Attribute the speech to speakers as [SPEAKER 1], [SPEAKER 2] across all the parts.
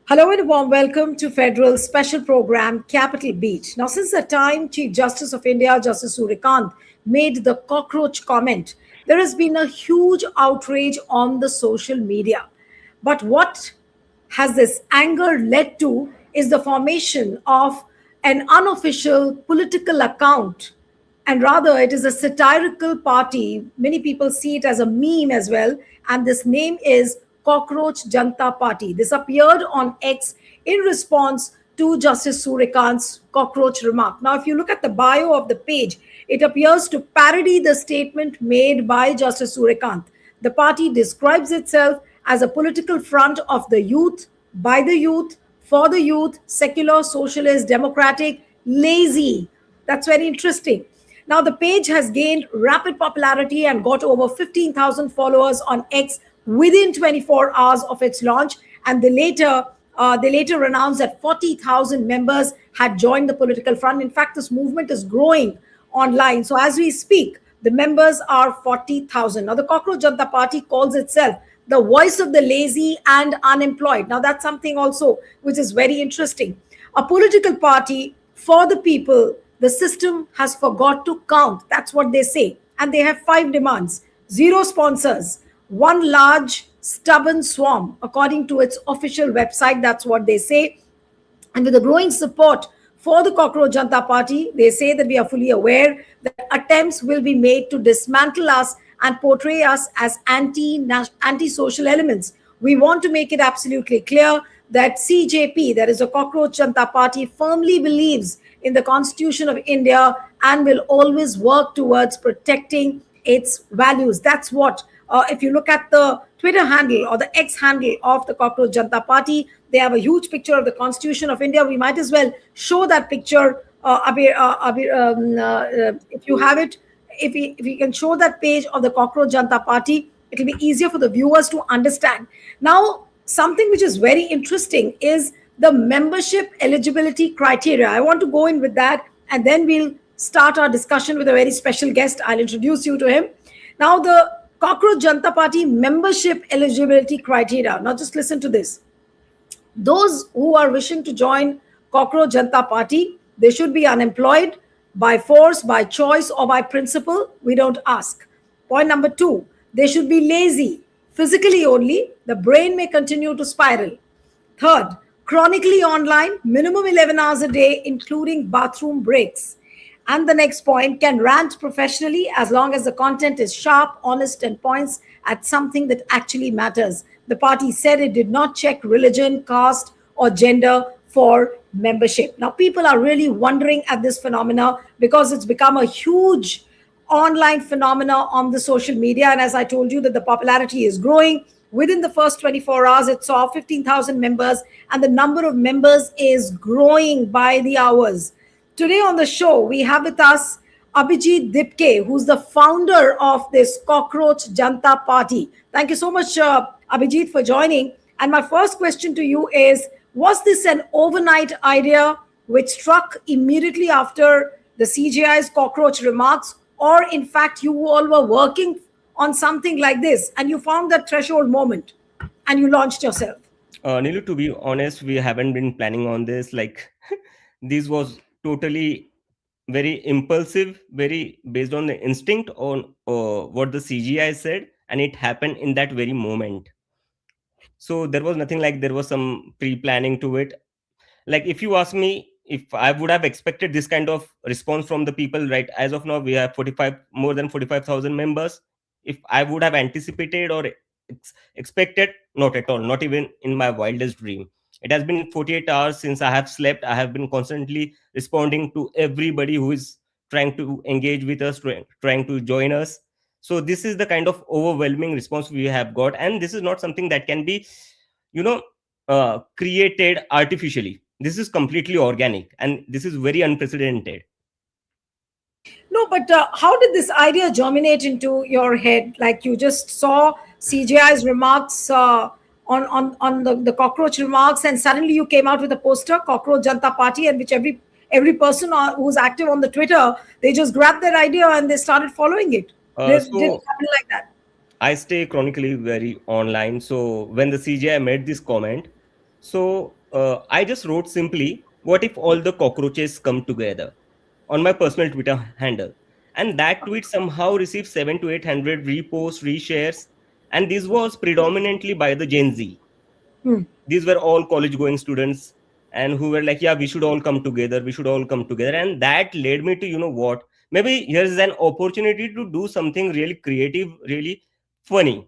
[SPEAKER 1] Hello and a warm welcome to Federal special program Capital Beat. Now, since the time Chief Justice of India, Justice Surya Kant, made the cockroach comment, there has been a huge outrage on the social media. But what has this anger led to is the formation of an unofficial political account, and rather it is a satirical party. Many people see it as a meme as well, and this name is Cockroach Janta Party. This appeared on X in response to Justice Surya Kant's cockroach remark. Now, if you look at the bio of the page, it appears to parody the statement made by Justice Surya Kant. The party describes itself as a political front of the youth, by the youth, for the youth, secular, socialist, democratic, lazy. That's very interesting. Now, the page has gained rapid popularity and got over 15,000 followers on X within 24 hours of its launch. And they later announced that 40,000 members had joined the political front. In fact, this movement is growing online. So as we speak, the members are 40,000. Now, the Cockroach Janta Party calls itself the voice of the lazy and unemployed. Now, that's something also which is very interesting. A political party for the people. The system has forgot to count. That's what they say. And they have 5 demands: zero sponsors, one large stubborn swarm, according to its official website. That's what they say. And with the growing support for the Cockroach Janta Party, they say that we are fully aware that attempts will be made to dismantle us and portray us as anti-social elements. We want to make it absolutely clear that CJP, that is a Cockroach Janta Party, firmly believes in the Constitution of India and will always work towards protecting its values. That's what, if you look at the Twitter handle or the X handle of the Cockroach Janta Party, they have a huge picture of the Constitution of India. We might as well show that picture, if you have it. If we can show that page of the Cockroach Janta Party, it will be easier for the viewers to understand. Now, something which is very interesting is the membership eligibility criteria. I want to go in with that, and then we'll start our discussion with a very special guest. I'll introduce you to him. Now, the Cockroach Janta Party membership eligibility criteria. Now, just listen to this. Those who are wishing to join Cockroach Janta Party, they should be unemployed by force, by choice, or by principle. We don't ask. Point number 2, they should be lazy, physically only. The brain may continue to spiral. Third, chronically online, minimum 11 hours a day, including bathroom breaks. And the next point, can rant professionally as long as the content is sharp, honest, and points at something that actually matters. The party said it did not check religion, caste, or gender for membership. Now, people are really wondering at this phenomena because it's become a huge online phenomena on the social media. And as I told you, that the popularity is growing. Within the first 24 hours, it saw 15,000 members, and the number of members is growing by the hours. Today on the show, we have with us Abhijeet Dipke, who's the founder of this Cockroach Janta Party. Thank you so much, Abhijeet, for joining. And my first question to you is, was this an overnight idea which struck immediately after the CJI's cockroach remarks, or in fact, you all were working on something like this and you found that threshold moment and you launched yourself?
[SPEAKER 2] Nilu, to be honest, we haven't been planning on this. Like, this was totally very impulsive, very based on the instinct on what the CGI said, and it happened in that very moment. So there was nothing like there was some pre-planning to it. Like, if you ask me if I would have expected this kind of response from the people, right? As of now, we have more than 45,000 members. If I would have anticipated or expected, not at all, not even in my wildest dream. It has been 48 hours since I have slept. I have been constantly responding to everybody who is trying to engage with us, trying to join us. So this is the kind of overwhelming response we have got, and this is not something that can be, you know, created artificially. This is completely organic, and this is very unprecedented.
[SPEAKER 1] No, but how did this idea germinate into your head? Like, you just saw CJI's remarks on the cockroach remarks, and suddenly you came out with a poster, Cockroach Janta Party, and which every person who's active on the Twitter, they just grabbed that idea and they started following it. Did it
[SPEAKER 2] So
[SPEAKER 1] happen like that?
[SPEAKER 2] I stay chronically very online. So when the CGI made this comment, So I just wrote simply, what if all the cockroaches come together, on my personal Twitter handle. And that tweet somehow received 7 to 800 reposts, reshares. And this was predominantly by the Gen Z.
[SPEAKER 1] Hmm.
[SPEAKER 2] These were all college going students and who were like, yeah, we should all come together. We should all come together. And that led me to, you know what? Maybe here's an opportunity to do something really creative, really funny.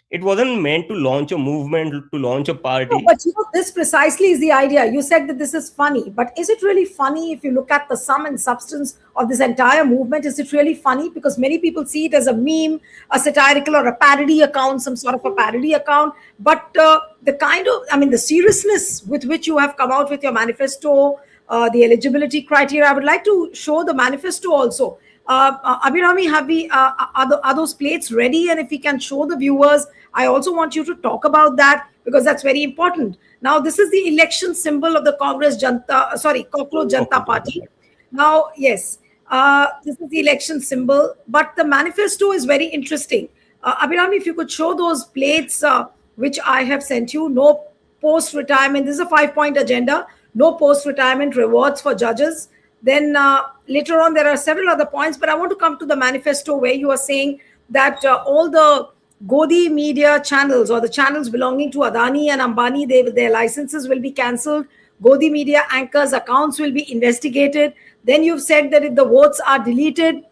[SPEAKER 2] It wasn't meant to launch a movement, to launch a
[SPEAKER 1] No,
[SPEAKER 2] party.
[SPEAKER 1] but this precisely is the idea. You said that this is funny, but is it really funny if you look at the sum and substance of this entire movement? Is it really funny? Because many people see it as a meme, a satirical or a parody account, some sort of a parody account. But the kind of, I mean, the seriousness with which you have come out with your manifesto, the eligibility criteria, I would like to show the manifesto also. Abhirami, are those plates ready? And if we can show the viewers, I also want you to talk about that because that's very important. Now, this is the election symbol of the Cockroach Janta
[SPEAKER 2] Cockroach
[SPEAKER 1] Party.
[SPEAKER 2] Janta
[SPEAKER 1] Now, yes, this is the election symbol, but the manifesto is very interesting. Abhirami, if you could show those plates which I have sent you, no post retirement. This is a 5 point agenda. No post retirement rewards for judges. Then later on, there are several other points, but I want to come to the manifesto where you are saying that all the Godi media channels or the channels belonging to Adani and Ambani, their licenses will be cancelled. Godi media anchors' accounts will be investigated. Then you've said that if the votes are deleted,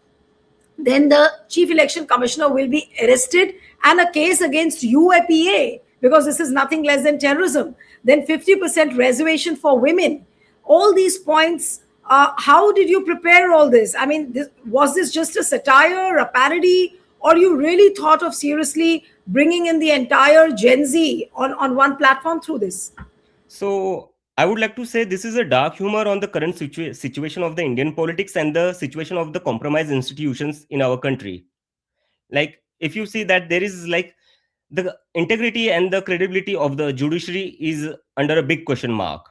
[SPEAKER 1] then the chief election commissioner will be arrested and a case against UAPA because this is nothing less than terrorism. Then 50% reservation for women. All these points. How did you prepare all this? I mean, was this just a satire, a parody, or you really thought of seriously bringing in the entire Gen Z on one platform through this?
[SPEAKER 2] So I would like to say this is a dark humor on the current situation of the Indian politics and the situation of the compromised institutions in our country. Like, if you see that there is like the integrity and the credibility of the judiciary is under a big question mark.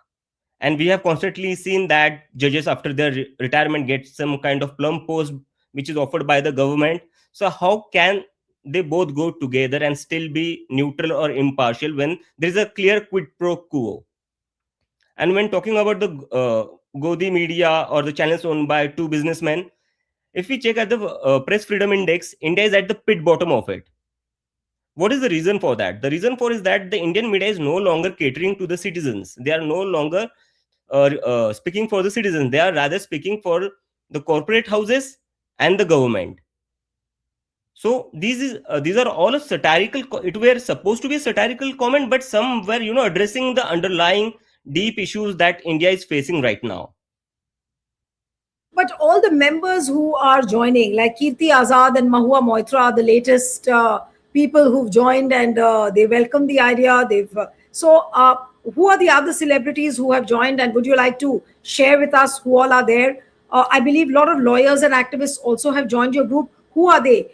[SPEAKER 2] And we have constantly seen that judges after their retirement get some kind of plum post which is offered by the government. So how can they both go together and still be neutral or impartial when there is a clear quid pro quo? And when talking about the Godi media or the channels owned by two businessmen, if we check at the press freedom index, India is at the pit bottom of it. What is the reason for that? The reason for is that the Indian media is no longer catering to the citizens. They are no longer speaking for the citizens. They are rather speaking for the corporate houses and the government. So these are all a satirical. It were supposed to be a satirical comment, but some were addressing the underlying deep issues that India is facing right now.
[SPEAKER 1] But all the members who are joining, like Kirti Azad and Mahua Moitra, the latest people who've joined and they welcome the idea. Who are the other celebrities who have joined? And would you like to share with us who all are there? I believe a lot of lawyers and activists also have joined your group. Who are they?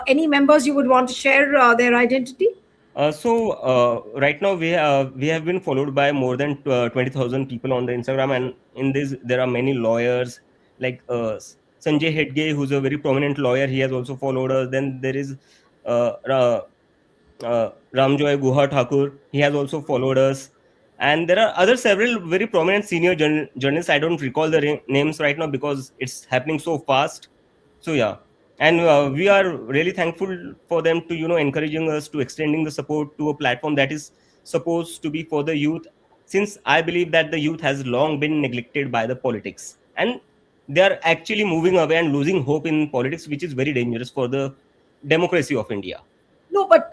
[SPEAKER 1] Any members you would want to share their identity?
[SPEAKER 2] Right now we have been followed by more than 20,000 people on the Instagram, and in this there are many lawyers like Sanjay Hedge, who's a very prominent lawyer. He has also followed us. Then there is Ramjoy Guha Thakur. He has also followed us, and there are other several very prominent senior journalists. I don't recall the names right now because it's happening so fast. So yeah, and we are really thankful for them to encouraging us to extending the support to a platform that is supposed to be for the youth. Since I believe that the youth has long been neglected by the politics, and they are actually moving away and losing hope in politics, which is very dangerous for the democracy of India.
[SPEAKER 1] No, but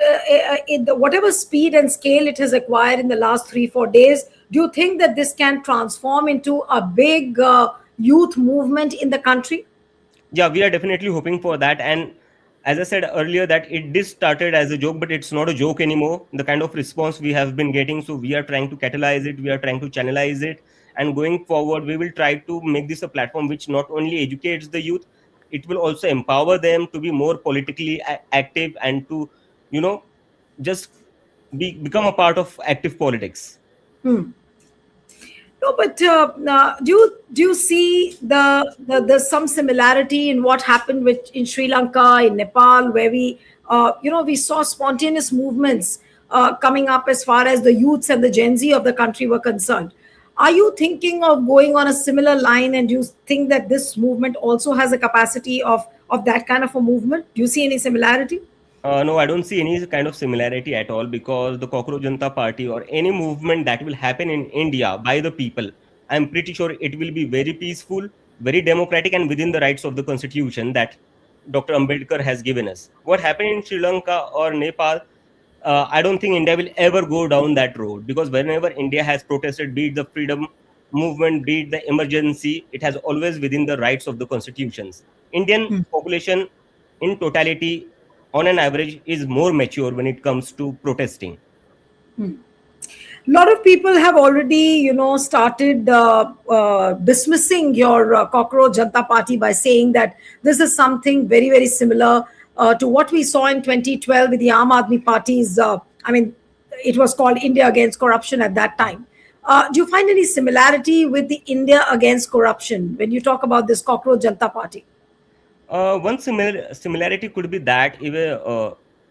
[SPEAKER 1] whatever speed and scale it has acquired in the last 3, 4 days, do you think that this can transform into a big youth movement in the country?
[SPEAKER 2] Yeah, we are definitely hoping for that. And as I said earlier, that it did started as a joke, but it's not a joke anymore. The kind of response we have been getting, so we are trying to catalyze it, we are trying to channelize it, and going forward, we will try to make this a platform which not only educates the youth, it will also empower them to be more politically active and to, you know, just become a part of active politics.
[SPEAKER 1] Hmm. No, but do you see the some similarity in what happened with in Sri Lanka, in Nepal, where we saw spontaneous movements coming up as far as the youths and the Gen Z of the country were concerned. Are you thinking of going on a similar line, and do you think that this movement also has a capacity of that kind of a movement? Do you see any similarity?
[SPEAKER 2] No, I don't see any kind of similarity at all, because the Cockroach Janta Party or any movement that will happen in India by the people, I'm pretty sure it will be very peaceful, very democratic, and within the rights of the constitution that Dr. Ambedkar has given us. What happened in Sri Lanka or Nepal, I don't think India will ever go down that road, because whenever India has protested, be it the freedom movement, be it the emergency, it has always within the rights of the constitutions. Indian population in totality, on an average, is more mature when it comes to protesting.
[SPEAKER 1] A lot of people have already, started dismissing your Cockroach Janta Party by saying that this is something very, very similar to what we saw in 2012 with the Aam Aadmi Party's. It was called India Against Corruption at that time. Do you find any similarity with the India Against Corruption when you talk about this Cockroach Janta Party?
[SPEAKER 2] One similarity could be that even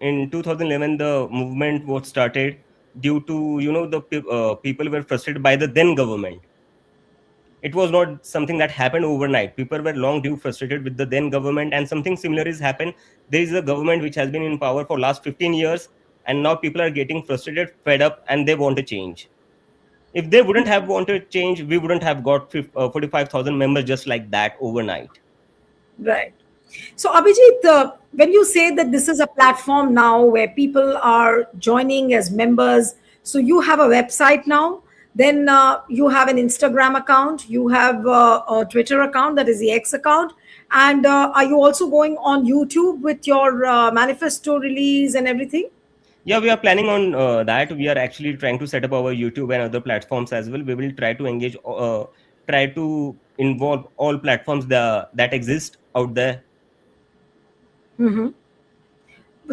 [SPEAKER 2] in 2011 the movement was started due to the people were frustrated by the then government. It was not something that happened overnight. People were long due frustrated with the then government, and something similar is happened. There is a government which has been in power for last 15 years, and now people are getting frustrated, fed up, and they want to change. If they wouldn't have wanted change, we wouldn't have got 45,000 members just like that overnight.
[SPEAKER 1] Right. So, Abhijeet, when you say that this is a platform now where people are joining as members, so you have a website now, then you have an Instagram account, you have a Twitter account, that is the X account, and are you also going on YouTube with your manifesto release and everything?
[SPEAKER 2] Yeah, we are planning on that. We are actually trying to set up our YouTube and other platforms as well. We will try to engage, try to involve all platforms that exist out there.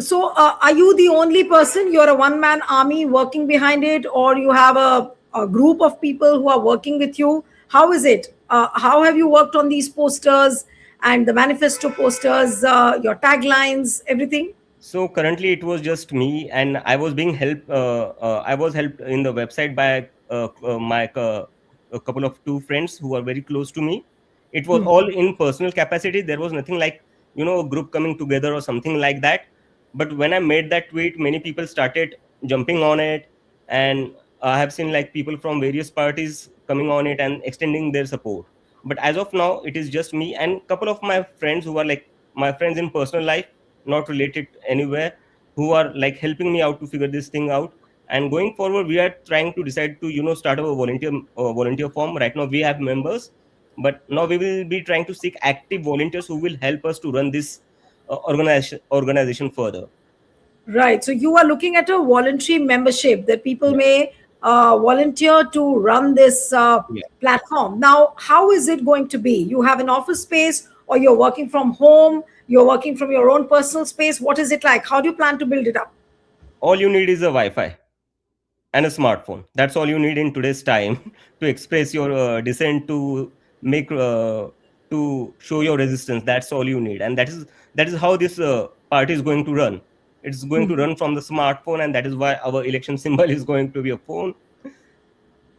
[SPEAKER 1] So, are you the only person? You're a one-man army working behind it, or you have a group of people who are working with you? How is it? How have you worked on these posters and the manifesto posters, your taglines, everything?
[SPEAKER 2] So currently it was just me, and I was being helped. I was helped in the website by my a couple of two friends who are very close to me. It was all in personal capacity. There was nothing like a group coming together or something like that. But when I made that tweet, many people started jumping on it, and I have seen like people from various parties coming on it and extending their support. But as of now, it is just me and couple of my friends who are like my friends in personal life, not related anywhere, who are like helping me out to figure this thing out. And going forward, we are trying to decide to start a volunteer form. Right now we have members, but now we will be trying to seek active volunteers who will help us to run this organization further.
[SPEAKER 1] Right. So you are looking at a voluntary membership that people
[SPEAKER 2] Yeah.
[SPEAKER 1] may volunteer to run this
[SPEAKER 2] Yeah.
[SPEAKER 1] platform. Now, how is it going to be? You have an office space, or you're working from home? You're working from your own personal space? What is it like? How do you plan to build it up?
[SPEAKER 2] All you need is a Wi-Fi and a smartphone. That's all you need in today's time to express your dissent, to make to show your resistance. That's all you need, and that is how this party is going to run. It's going to run from the smartphone, and that is why our election symbol is going to be a phone.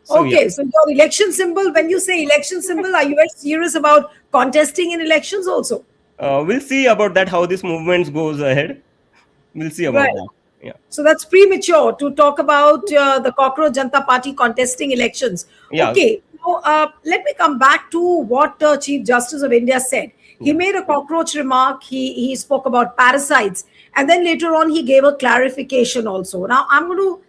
[SPEAKER 2] So yeah,
[SPEAKER 1] Okay, so your election symbol, when you say election symbol, are you very serious about contesting in elections also?
[SPEAKER 2] we'll see about that, how this movement goes ahead. We'll see about
[SPEAKER 1] Right.
[SPEAKER 2] that. Yeah,
[SPEAKER 1] So that's premature to talk about the Cockroach Janta Party contesting elections.
[SPEAKER 2] yeah,
[SPEAKER 1] Okay, now let me come back to what Chief Justice of India said. He
[SPEAKER 2] yeah.
[SPEAKER 1] made a cockroach remark. He spoke about parasites, and then later on he gave a clarification also. Now I'm going to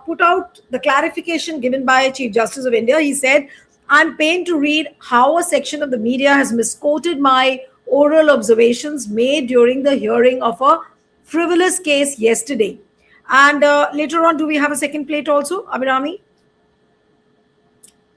[SPEAKER 1] put out the clarification given by Chief Justice of India. He said, "I'm pained to read how a section of the media has misquoted my oral observations made during the hearing of a frivolous case yesterday." And later on, do we have a second plate also, Abhirami?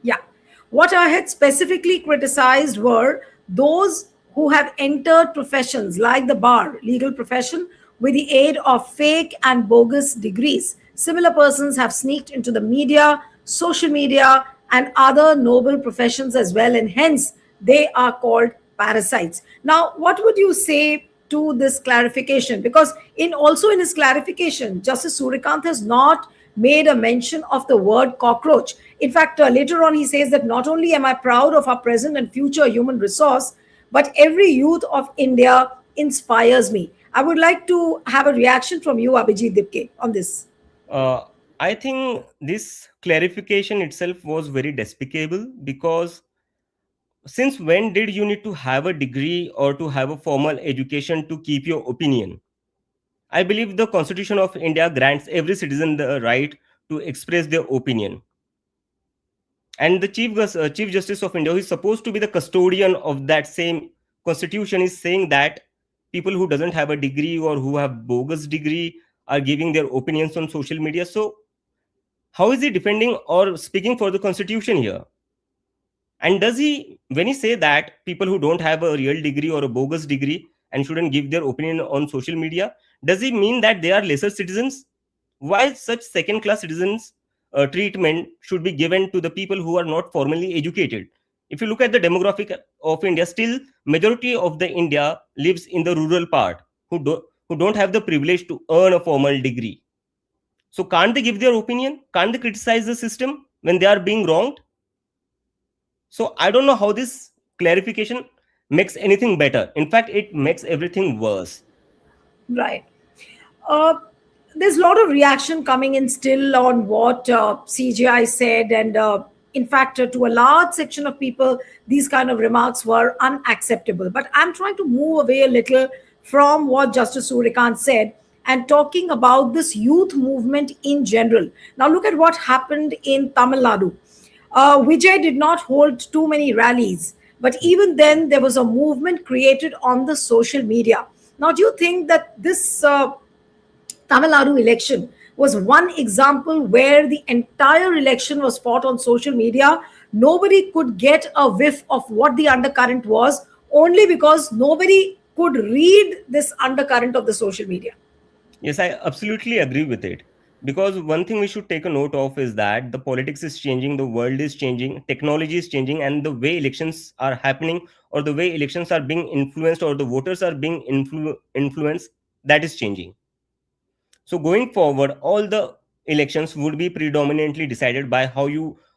[SPEAKER 1] Yeah. What I had specifically criticized were those who have entered professions like the bar, legal profession, with the aid of fake and bogus degrees. Similar persons have sneaked into the media, social media, and other noble professions as well, and hence they are called parasites. Now, what would you say to this clarification, because in his clarification, Justice Suryakant has not made a mention of the word cockroach. In fact, later on he says that not only am I proud of our present and future human resource, but every youth of India inspires me. I would like to have a reaction from you, Abhijeet Dipke, on this.
[SPEAKER 2] Uh, I think this clarification itself was very despicable, because since when did you need to have a degree or to have a formal education to keep your opinion? I believe the Constitution of India grants every citizen the right to express their opinion. And the Chief Justice of India, who is supposed to be the custodian of that same constitution, is saying that people who doesn't have a degree or who have bogus degree are giving their opinions on social media. So how is he defending or speaking for the constitution here? And does he, when he say that people who don't have a real degree or a bogus degree and shouldn't give their opinion on social media, does he mean that they are lesser citizens? Why such second class citizens treatment should be given to the people who are not formally educated? If you look at the demographic of India, still majority of the India lives in the rural part, who don't have the privilege to earn a formal degree. So can't they give their opinion? Can't they criticize the system when they are being wronged? So I don't know how this clarification makes anything better. In fact, it makes everything worse.
[SPEAKER 1] Right. Uh, there's a lot of reaction coming in still on what CGI said, and in fact, to a large section of people, these kind of remarks were unacceptable. But I'm trying to move away a little from what Justice Suryakant said and talking about this youth movement in general. Now, look at what happened in Tamil Nadu. Vijay did not hold too many rallies, but even then, there was a movement created on the social media. Now, do you think that this Tamil Nadu election was one example where the entire election was fought on social media? Nobody could get a whiff of what the undercurrent was, only because nobody could read this undercurrent of the social media.
[SPEAKER 2] Yes, I absolutely agree with it. Because one thing we should take a note of is that the politics is changing, the world is changing, technology is changing, and the way elections are happening, or the way elections are being influenced, or the voters are being influenced, that is changing. So going forward, all the elections would be predominantly decided by how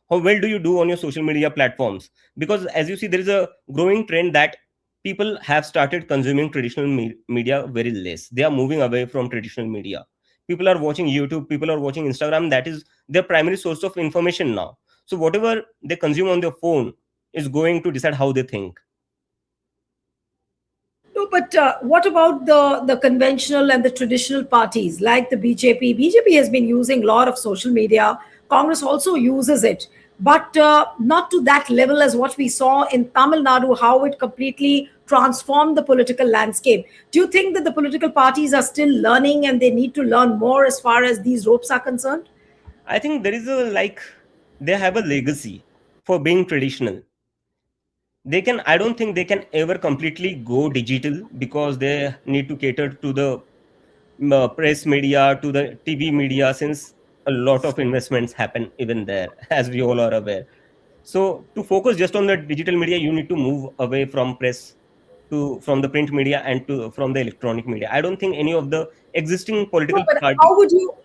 [SPEAKER 2] well do you do on your social media platforms. Because as you see, there is a growing trend that people have started consuming traditional media very less. They are moving away from traditional media. People are watching YouTube, people are watching Instagram. That is their primary source of information now. So whatever they consume on their phone is going to decide how they think.
[SPEAKER 1] No, but what about the conventional and the traditional parties like the BJP? BJP has been using a lot of social media. Congress also uses it, but not to that level as what we saw in Tamil Nadu, how it completely transformed the political landscape. Do you think that the political parties are still learning and they need to learn more as far as these ropes are concerned?
[SPEAKER 2] I think there is a like they have a legacy for being traditional. They can, I don't think they can ever completely go digital, because they need to cater to the press media, to the TV media, since a lot of investments happen even there as we all are aware. So to focus just on the digital media, you need to move away from press, to from the print media, and to from the electronic media. I don't think any of the existing
[SPEAKER 1] No,
[SPEAKER 2] political
[SPEAKER 1] but
[SPEAKER 2] party.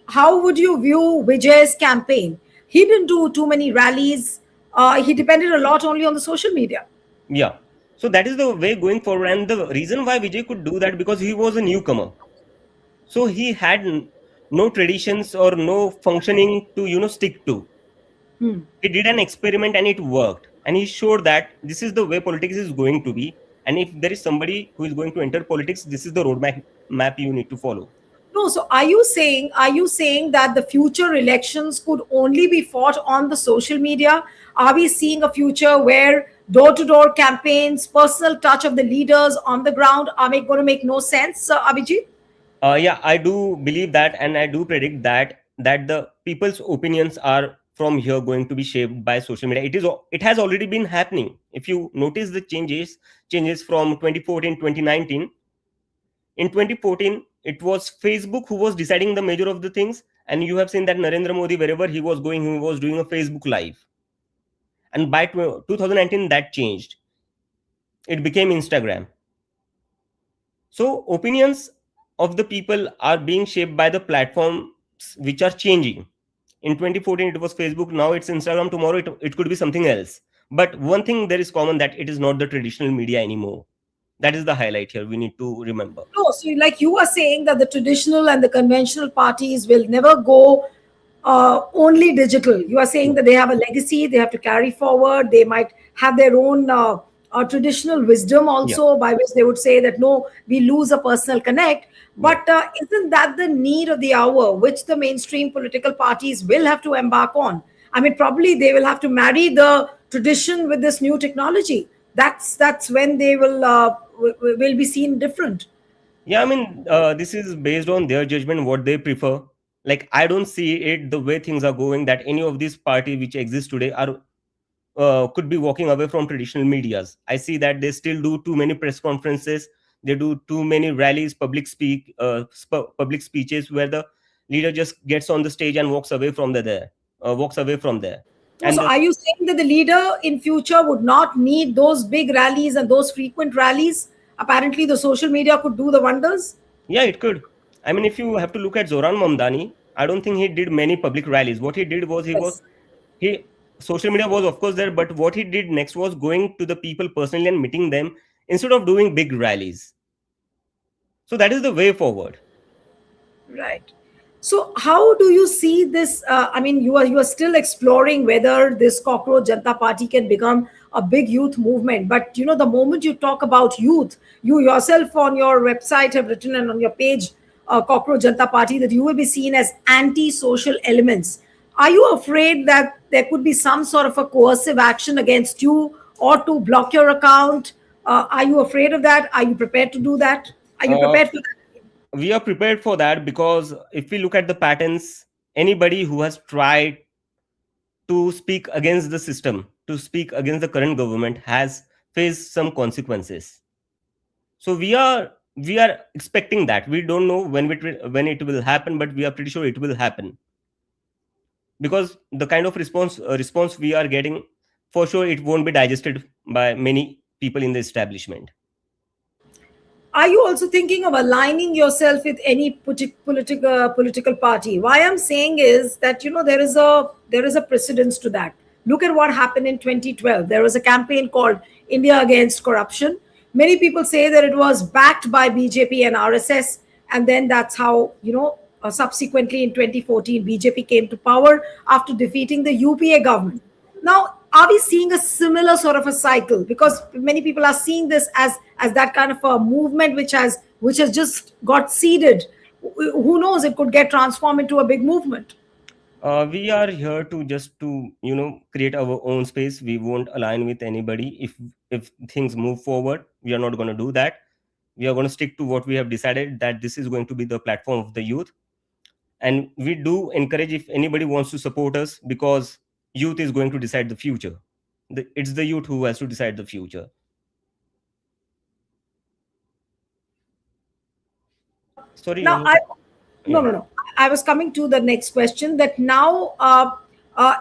[SPEAKER 1] how would you view Vijay's campaign? He didn't do too many rallies. He depended a lot only on the social media.
[SPEAKER 2] Yeah, so that is the way going forward, and the reason why Vijay could do that, because he was a newcomer. So he had no traditions or no functioning to stick to. He did an experiment and it worked, and he showed that this is the way politics is going to be. And if there is somebody who is going to enter politics, this is the roadmap map you need to follow.
[SPEAKER 1] No, so are you saying that the future elections could only be fought on the social media? Are we seeing a future where door-to-door campaigns, personal touch of the leaders on the ground are going to make no sense, Abhijit?
[SPEAKER 2] Yeah, I do believe that, and I do predict that the people's opinions are from here going to be shaped by social media. It has already been happening. If you notice the changes from 2014 2019. In 2014, it was Facebook who was deciding the major of the things, and you have seen that Narendra Modi, wherever he was going, he was doing a Facebook live. And by 2019, that changed. It became Instagram. So opinions of the people are being shaped by the platforms which are changing. In 2014 it was Facebook, now it's Instagram, tomorrow it could be something else. But one thing there is common, that it is not the traditional media anymore. That is the highlight here we need to remember.
[SPEAKER 1] No, so like you are saying that the traditional and the conventional parties will never go only digital. You are saying
[SPEAKER 2] Yeah.
[SPEAKER 1] that they have a legacy, they have to carry forward, they might have their own traditional wisdom
[SPEAKER 2] Yeah.
[SPEAKER 1] also, by which they would say that no, we lose a personal connect.
[SPEAKER 2] Yeah.
[SPEAKER 1] But isn't that the need of the hour, which the mainstream political parties will have to embark on? I mean, probably they will have to marry the tradition with this new technology. That's when they will be seen different.
[SPEAKER 2] Yeah, I mean, this is based on their judgment, what they prefer. Like, I don't see it the way things are going, that any of these parties which exist today are could be walking away from traditional medias. I see that they still do too many press conferences, they do too many rallies, public speeches, where the leader just gets on the stage and walks away from there.
[SPEAKER 1] Oh,
[SPEAKER 2] And
[SPEAKER 1] so are you saying that the leader in future would not need those big rallies and those frequent rallies? Apparently, the social media could do the wonders.
[SPEAKER 2] yeah, it could. I mean, if you have to look at Zoran Mamdani, I don't think he did many public rallies. What he did was
[SPEAKER 1] Yes.
[SPEAKER 2] he social media was of course there, but what he did next was going to the people personally and meeting them instead of doing big rallies. So that is the way forward.
[SPEAKER 1] Right. So, how do you see this? I mean, you are still exploring whether this Cockroach Janta Party can become a big youth movement. But you know, the moment you talk about youth, you yourself on your website have written and on your page, Cockroach Janta Party, that you will be seen as anti-social elements. Are you afraid that there could be some sort of a coercive action against you or to block your account? Are you afraid of that? Are you prepared to do that? Are you
[SPEAKER 2] Uh,
[SPEAKER 1] prepared for that?
[SPEAKER 2] we are prepared for that, because if we look at the patterns, anybody who has tried to speak against the system, to speak against the current government, has faced some consequences. So we are expecting that. We don't know when it will happen, but we are pretty sure it will happen, because the kind of response we are getting, for sure it won't be digested by many people in the establishment.
[SPEAKER 1] Are you also thinking of aligning yourself with any political party? Why I'm saying is that there is a precedence to that. Look at what happened in 2012. There was a campaign called India Against Corruption. Many people say that it was backed by BJP and RSS, and then that's how subsequently in 2014 BJP came to power after defeating the UPA government. Now, are we seeing a similar sort of a cycle? Because many people are seeing this as that kind of a movement which has just got seeded. Who knows? It could get transformed into a big movement.
[SPEAKER 2] We are here to just to create our own space. We won't align with anybody. If things move forward, we are not going to do that. We are going to stick to what we have decided, that this is going to be the platform of the youth. And we do encourage, if anybody wants to support us, because youth is going to decide the future. It's the youth who has to decide the future. Sorry,
[SPEAKER 1] Now, I no,
[SPEAKER 2] yeah.
[SPEAKER 1] no, no. I was coming to the next question. That now,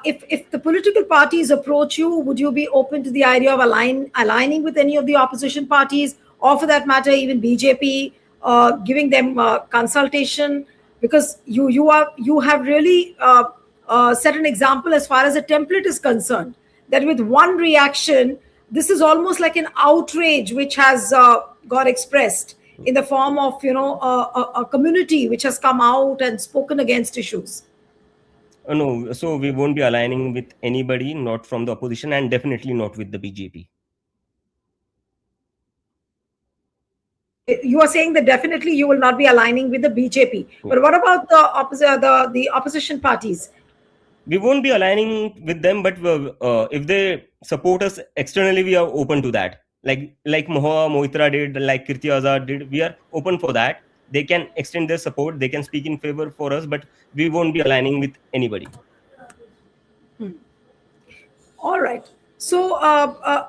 [SPEAKER 1] if the political parties approach you, would you be open to the idea of aligning with any of the opposition parties, or for that matter, even BJP, giving them consultation? Because you have really set an example as far as a template is concerned. That with one reaction, this is almost like an outrage which has got expressed in the form of a community which has come out and spoken against issues.
[SPEAKER 2] No, so we won't be aligning with anybody, not from the opposition, and definitely not with the BJP.
[SPEAKER 1] You are saying that definitely you will not be aligning with the BJP,
[SPEAKER 2] Yeah.
[SPEAKER 1] but what about the opposition parties?
[SPEAKER 2] We won't be aligning with them, but if they support us externally, we are open to that. Like Mohua Moitra did, like Kirti Azad did, we are open for that. They can extend their support, they can speak in favor for us, but we won't be aligning with anybody.
[SPEAKER 1] All right. So,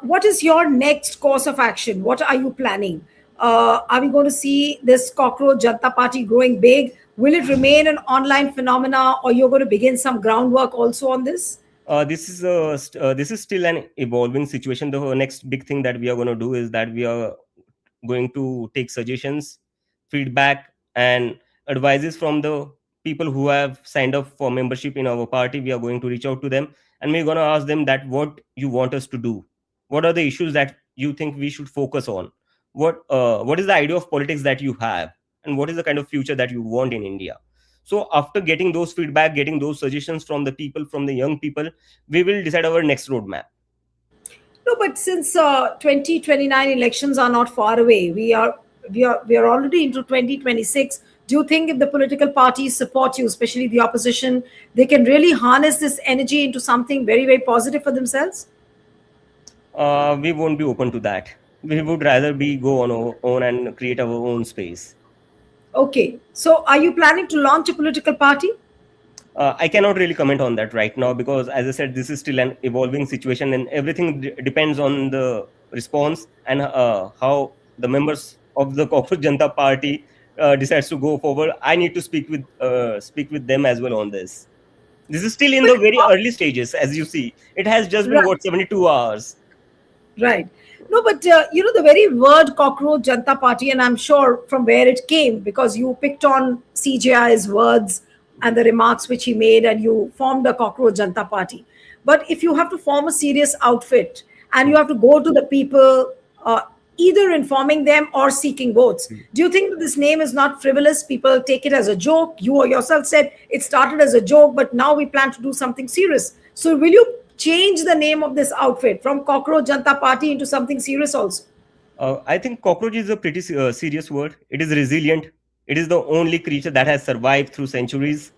[SPEAKER 1] what is your next course of action? What are you planning? Are we going to see this Cockroach Janta Party growing big? Will it remain an online phenomena, or you're going to begin some groundwork also on this?
[SPEAKER 2] This is still an evolving situation. The next big thing that we are going to do is that we are going to take suggestions, feedback, and advices from the people who have signed up for membership in our party. We are going to reach out to them, and we're going to ask them that what you want us to do, what are the issues that you think we should focus on, what is the idea of politics that you have, and what is the kind of future that you want in India. So after getting those feedback, getting those suggestions from the people, from the young people, we will decide our next roadmap.
[SPEAKER 1] No, but since 2029 elections are not far away, we are already into 2026. Do you think if the political parties support you, especially the opposition, they can really harness this energy into something very, very positive for themselves?
[SPEAKER 2] We won't be open to that. We would rather be go on our own and create our own space.
[SPEAKER 1] Okay. So are you planning to launch a political party?
[SPEAKER 2] I cannot really comment on that right now because, as I said, this is still an evolving situation, and everything depends on the response and how the members of the Cockroach Janta Party decides to go forward. I need to speak with them as well on this. This is still in
[SPEAKER 1] But
[SPEAKER 2] the very early stages, as you see. It has just been
[SPEAKER 1] right.
[SPEAKER 2] what 72 hours.
[SPEAKER 1] Right. No, but the very word Cockroach Janta Party, and I'm sure from where it came, because you picked on CJI's words and the remarks which he made, and you formed a Cockroach Janta Party. But if you have to form a serious outfit and you have to go to the people, either informing them or seeking votes, do you think that this name is not frivolous? People take it as a joke. You yourself said it started as a joke, but now we plan to do something serious. So, will you change the name of this outfit from Cockroach Janta Party into something serious also?
[SPEAKER 2] I think cockroach is a pretty serious word. It is resilient. It is the only creature that has survived through centuries.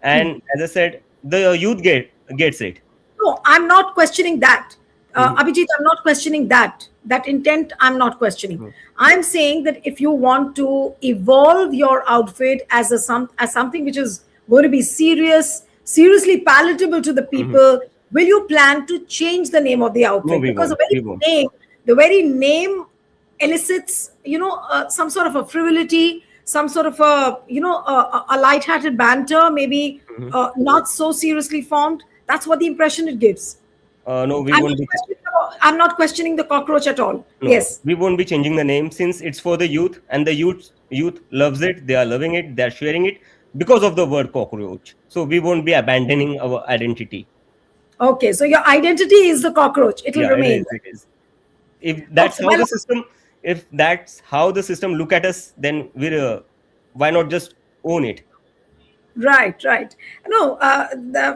[SPEAKER 2] And as I said, the youth gets it.
[SPEAKER 1] No, I'm not questioning that.
[SPEAKER 2] Mhm.
[SPEAKER 1] Abhijit, I'm not questioning that. That intent, I'm not questioning.
[SPEAKER 2] Mhm.
[SPEAKER 1] I'm saying that if you want to evolve your outfit as as something which is going to be serious, seriously palatable to the
[SPEAKER 2] Mhm.
[SPEAKER 1] people, will you plan to change the name of the
[SPEAKER 2] No,
[SPEAKER 1] outfit?
[SPEAKER 2] we
[SPEAKER 1] Because
[SPEAKER 2] won't. We won't.
[SPEAKER 1] the very name elicits, some sort of a frivolity, some sort of a light-hearted banter, maybe
[SPEAKER 2] Mhm.
[SPEAKER 1] not so seriously formed. That's what the impression it gives.
[SPEAKER 2] No, we
[SPEAKER 1] I'm
[SPEAKER 2] won't
[SPEAKER 1] not
[SPEAKER 2] be.
[SPEAKER 1] I'm not questioning the cockroach at all.
[SPEAKER 2] No,
[SPEAKER 1] Yes.
[SPEAKER 2] we won't be changing the name since it's for the youth, and the youth loves it. They are loving it. They are sharing it because of the word cockroach. So we won't be abandoning our identity.
[SPEAKER 1] Okay. So your identity is the cockroach. It will
[SPEAKER 2] Yeah, it is.
[SPEAKER 1] remain.
[SPEAKER 2] It is. If that's
[SPEAKER 1] Okay.
[SPEAKER 2] how the system, if that's how the system look at us, then why not just own it?
[SPEAKER 1] Right, right. No,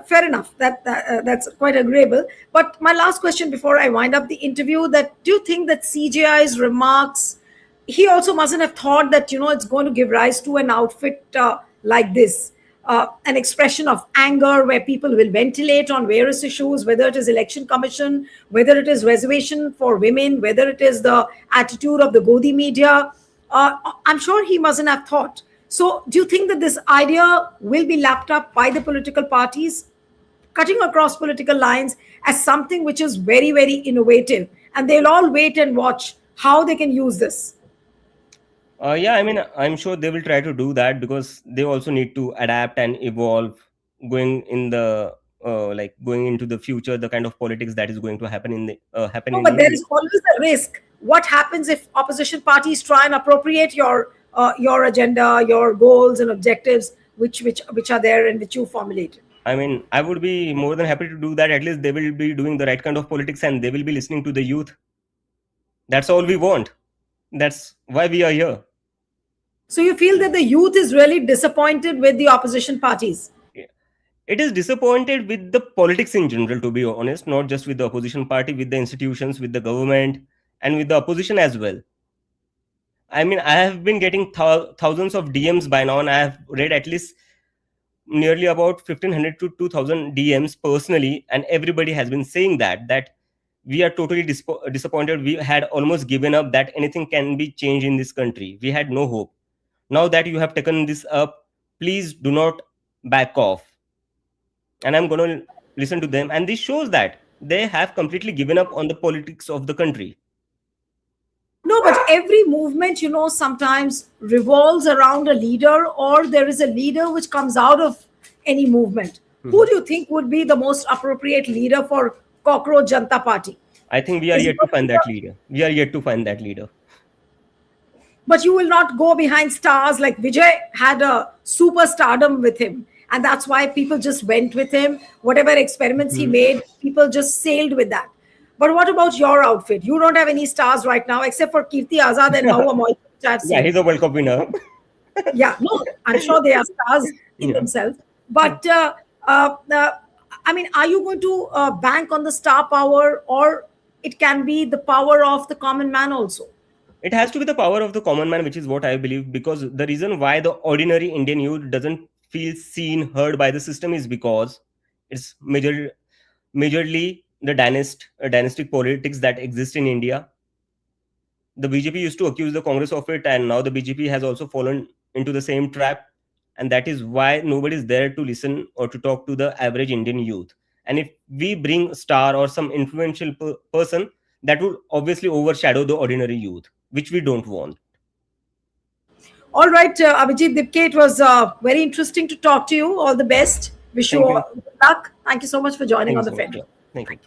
[SPEAKER 1] fair enough. That's quite agreeable. But my last question before I wind up the interview: that do you think that CGI's remarks, he also mustn't have thought that it's going to give rise to an outfit like this, an expression of anger where people will ventilate on various issues, whether it is election commission, whether it is reservation for women, whether it is the attitude of the Godi media. I'm sure he mustn't have thought. So, do you think that this idea will be lapped up by the political parties, cutting across political lines, as something which is very, very innovative? And they'll all wait and watch how they can use this.
[SPEAKER 2] Yeah, I mean, I'm sure they will try to do that because they also need to adapt and evolve, going in the going into the future, the kind of politics that is going to happen
[SPEAKER 1] No,
[SPEAKER 2] in
[SPEAKER 1] but there
[SPEAKER 2] India.
[SPEAKER 1] is always a risk. What happens if opposition parties try and appropriate your agenda, your goals and objectives, which are there and which you formulated?
[SPEAKER 2] I mean, I would be more than happy to do that. At least they will be doing the right kind of politics and they will be listening to the youth. That's all we want. That's why we are here.
[SPEAKER 1] So you feel that the youth is really disappointed with the opposition parties?
[SPEAKER 2] Yeah. It is disappointed with the politics in general, to be honest, not just with the opposition party, with the institutions, with the government, and with the opposition as well. I mean, I have been getting thousands of DMs by now, and I have read at least nearly about 1,500 to 2,000 DMs personally, and everybody has been saying that we are totally disappointed. We had almost given up that anything can be changed in this country. We had no hope. Now that you have taken this up, please do not back off. And I'm going to listen to them. And this shows that they have completely given up on the politics of the country.
[SPEAKER 1] No, but every movement, sometimes revolves around a leader, or there is a leader which comes out of any movement. Who
[SPEAKER 2] Mhm.
[SPEAKER 1] do you think would be the most appropriate leader for Cockroach Janta Party?
[SPEAKER 2] I think we are
[SPEAKER 1] Is it
[SPEAKER 2] yet to
[SPEAKER 1] going to be
[SPEAKER 2] find that leader. We are yet to find that leader.
[SPEAKER 1] But you will not go behind stars like Vijay had a super stardom with him. And that's why people just went with him. Whatever experiments he
[SPEAKER 2] Mhm.
[SPEAKER 1] made, people just sailed with that. But what about your outfit? You don't have any stars right now, except for Kirti Azad and Mahua Moita, which I've
[SPEAKER 2] Yeah,
[SPEAKER 1] seen.
[SPEAKER 2] he's a World Cup winner.
[SPEAKER 1] Yeah, no, I'm sure they are stars in
[SPEAKER 2] Yeah.
[SPEAKER 1] themselves. But I mean, are you going to bank on the star power, or it can be the power of the common man also?
[SPEAKER 2] It has to be the power of the common man, which is what I believe, because the reason why the ordinary Indian youth doesn't feel seen, heard by the system is because it's majorly the dynastic politics that exist in India. The BJP used to accuse the Congress of it, and now the BJP has also fallen into the same trap. And that is why nobody is there to listen or to talk to the average Indian youth. And if we bring star or some influential person, that would obviously overshadow the ordinary youth, which we don't want.
[SPEAKER 1] All right, Abhijeet Dipke, it was very interesting to talk to you. All the best. Wish you
[SPEAKER 2] Thank you.
[SPEAKER 1] all good luck. Thank you so much for joining
[SPEAKER 2] Thank you
[SPEAKER 1] on the
[SPEAKER 2] so much.
[SPEAKER 1] Federal.
[SPEAKER 2] Yeah. Thank you.